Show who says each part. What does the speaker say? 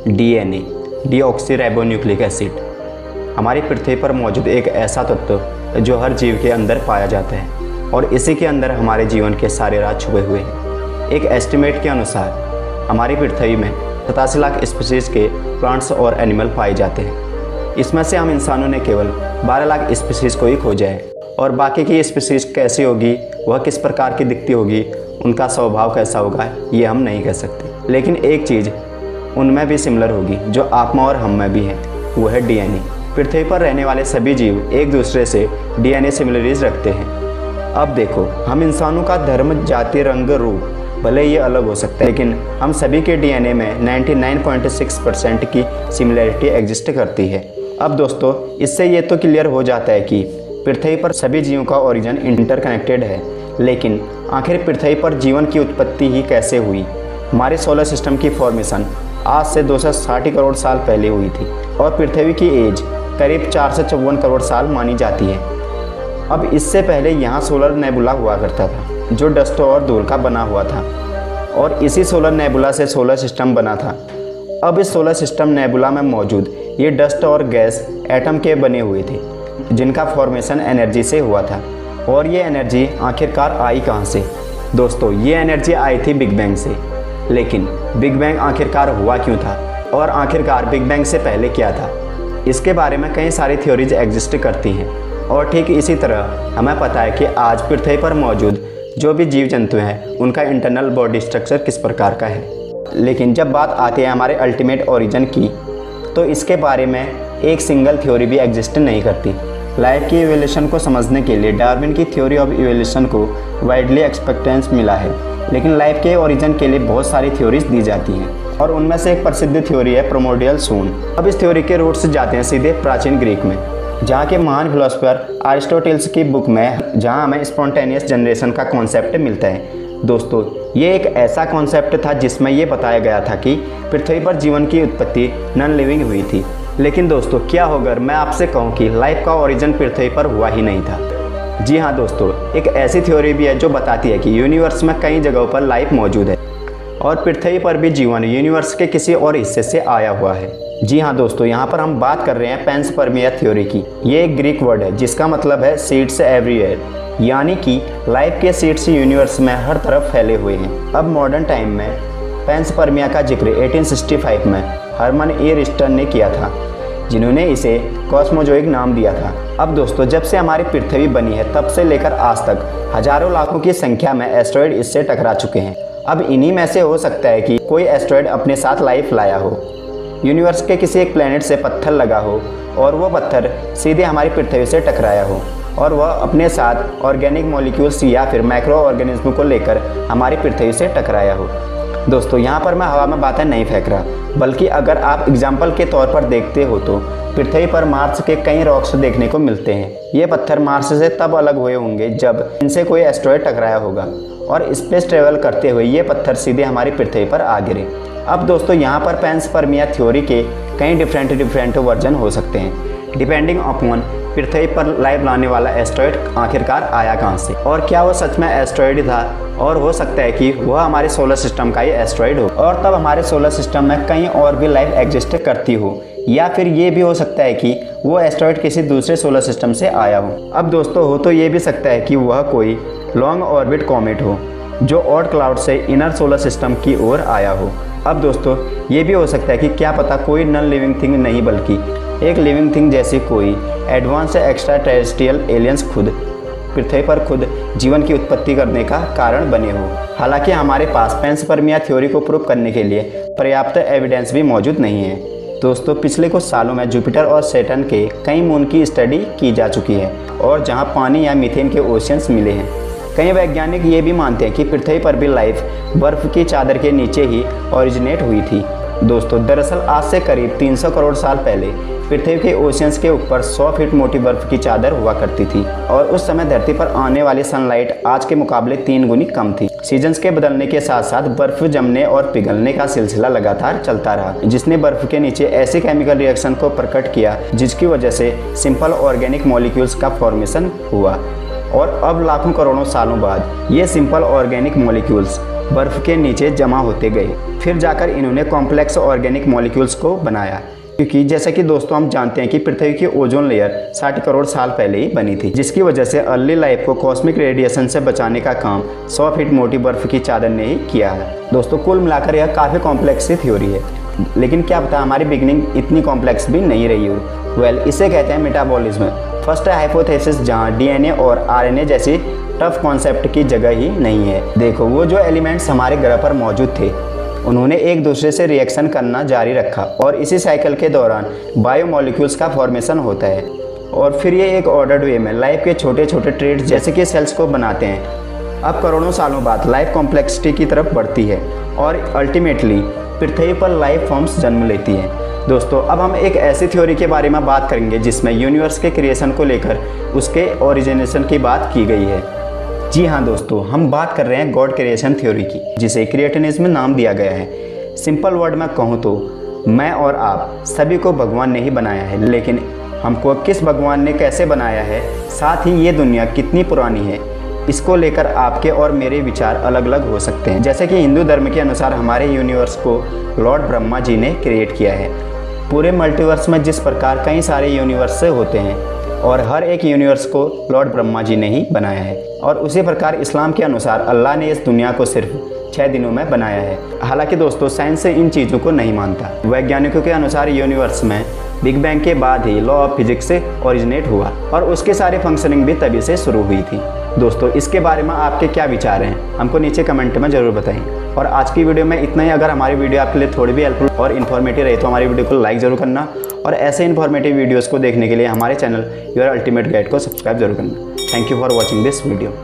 Speaker 1: DNA, deoxyribonucleic acid, हमारी पृथ्वी पर मौजूद एक ऐसा तत्व जो हर जीव के अंदर पाया जाता है और इसी के अंदर हमारे जीवन के सारे राज छुपे हुए हैं। एक एस्टिमेट के अनुसार हमारी पृथ्वी में 87 लाख स्पीशीज़ के प्लांट्स और एनिमल पाए जाते हैं। इसमें से हम इंसानों ने केवल 12 लाख स्पीशीज़ को ही खोजा है और बाकी की स्पीशीज़ कैसी होगी, वह किस प्रकार की दिखती होगी, उनका स्वभाव कैसा होगा, ये हम नहीं कह सकते। लेकिन एक चीज़ उनमें भी सिमिलर होगी जो आप में और हम में भी है, वो है डीएनए। पृथ्वी पर रहने वाले सभी जीव एक दूसरे से डीएनए सिमिलरिटीज रखते हैं। अब देखो, हम इंसानों का धर्म, जाति, रंग, रूप भले ये अलग हो सकता है, लेकिन हम सभी के डीएनए में 99.6% की सिमिलरिटी एग्जिस्ट करती है। अब दोस्तों, इससे ये तो क्लियर हो जाता है कि पृथ्वी पर सभी जीवों का ओरिजिन इंटरकनेक्टेड है। लेकिन आखिर पृथ्वी पर जीवन की उत्पत्ति ही कैसे हुई? हमारे सोलर सिस्टम की फॉर्मेशन आज से 260 करोड़ साल पहले हुई थी और पृथ्वी की एज करीब 454 करोड़ साल मानी जाती है। अब इससे पहले यहाँ सोलर नेबुला हुआ करता था जो डस्ट और धूल का बना हुआ था और इसी सोलर नेबुला से सोलर सिस्टम बना था। अब इस सोलर सिस्टम नेबुला में मौजूद ये डस्ट और गैस एटम के बने हुए थे जिनका फॉर्मेशन एनर्जी से हुआ था। और ये एनर्जी आखिरकार आई कहाँ से? दोस्तों, ये एनर्जी आई थी बिग बैंग से। लेकिन बिग बैंग आखिरकार हुआ क्यों था और आखिरकार बिग बैंग से पहले क्या था? इसके बारे में कई सारी थ्योरीज एग्जिस्ट करती हैं और ठीक इसी तरह हमें पता है कि आज पृथ्वी पर मौजूद जो भी जीव जंतु हैं उनका इंटरनल बॉडी स्ट्रक्चर किस प्रकार का है। लेकिन जब बात आती है हमारे अल्टीमेट ओरिजिन की, तो इसके बारे में एक सिंगल थ्योरी भी एग्जिस्ट नहीं करती। लाइफ की इवोल्यूशन को समझने के लिए डार्विन की थ्योरी ऑफ इवोल्यूशन को वाइडली एक्सपेक्टेंस मिला है, लेकिन लाइफ के ओरिजिन के लिए बहुत सारी थ्योरीज दी जाती हैं और उनमें से एक प्रसिद्ध थ्योरी है प्रोमोडियल सून। अब इस थ्योरी के रूट्स जाते हैं सीधे प्राचीन ग्रीक में, जहाँ के महान फिलोसोफर अरिस्टोटल्स की बुक में, जहाँ हमें स्पॉन्टेनियस जनरेशन का कॉन्सेप्ट मिलता है। दोस्तों, ये एक ऐसा कॉन्सेप्ट था जिसमें ये बताया गया था कि पृथ्वी पर जीवन की उत्पत्ति नॉन लिविंग हुई थी। लेकिन दोस्तों, क्या होगा अगर मैं आपसे कहूँ कि लाइफ का ओरिजिन पृथ्वी पर हुआ ही नहीं था? जी हाँ दोस्तों, एक ऐसी थ्योरी भी है जो बताती है कि यूनिवर्स में कई जगहों पर लाइफ मौजूद है और पृथ्वी पर भी जीवन यूनिवर्स के किसी और हिस्से से आया हुआ है। जी हाँ दोस्तों, यहाँ पर हम बात कर रहे हैं पैंसपर्मिया थ्योरी की। ये एक ग्रीक वर्ड है जिसका मतलब है सीड्स एवरीवेयर, यानी कि लाइफ के सीड्स यूनिवर्स में हर तरफ फैले हुए हैं। अब मॉडर्न टाइम में पैंसपर्मिया का जिक्र 1865 में हर्मन ए रिस्टर ने किया था, जिन्होंने इसे कॉस्मोजोइक नाम दिया था। अब दोस्तों, जब से हमारी पृथ्वी बनी है तब से लेकर आज तक हजारों लाखों की संख्या में एस्ट्रॉयड इससे टकरा चुके हैं। अब इन्हीं में से हो सकता है कि कोई एस्ट्रॉयड अपने साथ लाइफ लाया हो, यूनिवर्स के किसी एक प्लेनेट से पत्थर लगा हो और वो पत्थर सीधे हमारी पृथ्वी से टकराया हो और वह अपने साथ ऑर्गेनिक मॉलिक्यूल्स या फिर माइक्रो ऑर्गेनिज्म को लेकर हमारी पृथ्वी से टकराया हो। दोस्तों, यहाँ पर मैं हवा में बातें नहीं फेंक रहा, बल्कि अगर आप एग्जाम्पल के तौर पर देखते हो तो पृथ्वी पर मार्स के कई रॉक्स देखने को मिलते हैं। ये पत्थर मार्स से तब अलग हुए होंगे जब इनसे कोई एस्ट्रॉयड टकराया होगा और स्पेस ट्रेवल करते हुए ये पत्थर सीधे हमारी पृथ्वी पर आ गिरे। अब दोस्तों, यहाँ पर पैंसपर्मिया थ्योरी के कई डिफरेंट वर्जन हो सकते हैं, डिपेंडिंग अपॉन पृथ्वी पर लाइफ लाने वाला एस्ट्रॉयड आखिरकार आया कहाँ से और क्या वो सच में एस्ट्रॉयड था, और हो सकता है कि वह हमारे सोलर सिस्टम का ही एस्ट्रॉयड हो और तब हमारे सोलर सिस्टम में कहीं और भी लाइफ एग्जिस्ट करती हो, या फिर ये भी हो सकता है कि वो एस्ट्रॉयड किसी दूसरे सोलर सिस्टम से आया हो। अब दोस्तों, हो तो ये भी सकता है कि वह कोई लॉन्ग ऑर्बिट कॉमेट हो जो ऑड क्लाउड से इनर सोलर सिस्टम की ओर आया हो। अब दोस्तों, ये भी हो सकता है कि क्या पता कोई नॉन लिविंग थिंग नहीं बल्कि एक लिविंग थिंग जैसी कोई एडवांस एक्स्ट्रा टेरेस्ट्रियल एलियंस खुद पृथ्वी पर खुद जीवन की उत्पत्ति करने का कारण बने हो। हालांकि हमारे पास पैंसपर्मिया थ्योरी को प्रूव करने के लिए पर्याप्त एविडेंस भी मौजूद नहीं है। दोस्तों, पिछले कुछ सालों में जुपिटर और सैटर्न के कई मून की स्टडी की जा चुकी है और जहां पानी या मीथेन के ओशियंस मिले हैं। कई वैज्ञानिक ये भी मानते हैं कि पृथ्वी पर भी लाइफ बर्फ की चादर के नीचे ही ओरिजिनेट हुई थी। दोस्तों, दरअसल आज से करीब 300 करोड़ साल पहले पृथ्वी के ओशियंस के ऊपर 100 फीट मोटी बर्फ की चादर हुआ करती थी और उस समय धरती पर आने वाली सनलाइट आज के मुकाबले 3 गुनी कम थी। सीजन्स के बदलने के साथ साथ बर्फ जमने और पिघलने का सिलसिला लगातार चलता रहा, जिसने बर्फ के नीचे ऐसे केमिकल रिएक्शन को प्रकट किया जिसकी वजह से सिंपल ऑर्गेनिक मॉलिक्यूल्स का फॉर्मेशन हुआ। और अब लाखों करोड़ों सालों बाद ये सिंपल ऑर्गेनिक मॉलिक्यूल्स बर्फ़ के नीचे जमा होते गए। फिर जाकर इन्होंने कॉम्प्लेक्स ऑर्गेनिक मॉलिक्यूल्स को बनाया, क्योंकि जैसा कि दोस्तों हम जानते हैं कि पृथ्वी की ओजोन लेयर 60 करोड़ साल पहले ही बनी थी, जिसकी वजह से अर्ली लाइफ को कॉस्मिक रेडिएशन से बचाने का काम 100 फीट मोटी बर्फ़ की चादर ने ही किया है। दोस्तों कुल मिलाकर यह काफ़ी कॉम्प्लेक्स सी थ्योरी है, लेकिन क्या पता हमारी बिगनिंग इतनी कॉम्प्लेक्स भी नहीं रही हो। इसे कहते हैं मेटाबॉलिज्म, फर्स्ट हाइपोथेसिस, जहाँ डीएनए और आरएनए जैसी टफ कॉन्सेप्ट की जगह ही नहीं है। देखो वो जो एलिमेंट्स हमारे ग्रह पर मौजूद थे उन्होंने एक दूसरे से रिएक्शन करना जारी रखा और इसी साइकिल के दौरान बायोमोलिक्यूल्स का फॉर्मेशन होता है और फिर ये एक ऑर्डर्ड वे में लाइफ के छोटे छोटे ट्रेड्स जैसे कि सेल्स को बनाते हैं। अब करोड़ों सालों बाद लाइफ कॉम्प्लेक्सिटी की तरफ बढ़ती है और अल्टीमेटली पृथ्वी पर लाइफ फॉर्म्स जन्म लेती हैं। दोस्तों अब हम एक ऐसी थ्योरी के बारे में बात करेंगे जिसमें यूनिवर्स के क्रिएशन को लेकर उसके ओरिजिनेशन की बात की गई है। जी हाँ दोस्तों, हम बात कर रहे हैं गॉड क्रिएशन थ्योरी की, जिसे क्रिएटिनिज्म नाम दिया गया है। सिंपल वर्ड में कहूँ तो मैं और आप सभी को भगवान ने ही बनाया है, लेकिन हमको किस भगवान ने कैसे बनाया है, साथ ही ये दुनिया कितनी पुरानी है, इसको लेकर आपके और मेरे विचार अलग अलग हो सकते हैं। जैसे कि हिंदू धर्म के अनुसार हमारे यूनिवर्स को लॉर्ड ब्रह्मा जी ने क्रिएट किया है। पूरे मल्टीवर्स में जिस प्रकार कई सारे यूनिवर्स होते हैं और हर एक यूनिवर्स को लॉर्ड ब्रह्मा जी ने ही बनाया है, और उसी प्रकार इस्लाम के अनुसार अल्लाह ने इस दुनिया को सिर्फ 6 दिनों में बनाया है। हालांकि दोस्तों साइंस से इन चीज़ों को नहीं मानता। वैज्ञानिकों के अनुसार यूनिवर्स में बिग बैंग के बाद ही लॉ ऑफ फिजिक्स से ओरिजिनेट हुआ और उसके सारे फंक्शनिंग भी तभी से शुरू हुई थी। दोस्तों इसके बारे में आपके क्या विचार हैं, हमको नीचे कमेंट में ज़रूर बताएं। और आज की वीडियो में इतना ही। अगर हमारी वीडियो आपके लिए थोड़ी भी हेल्पफुल और इन्फॉर्मेटिव रही तो हमारी वीडियो को लाइक ज़रूर करना और ऐसे इन्फॉर्मेटिव वीडियोज़ को देखने के लिए हमारे चैनल योर अल्टीमेट गाइड को सब्सक्राइब जरूर करना। Thank you for watching this video.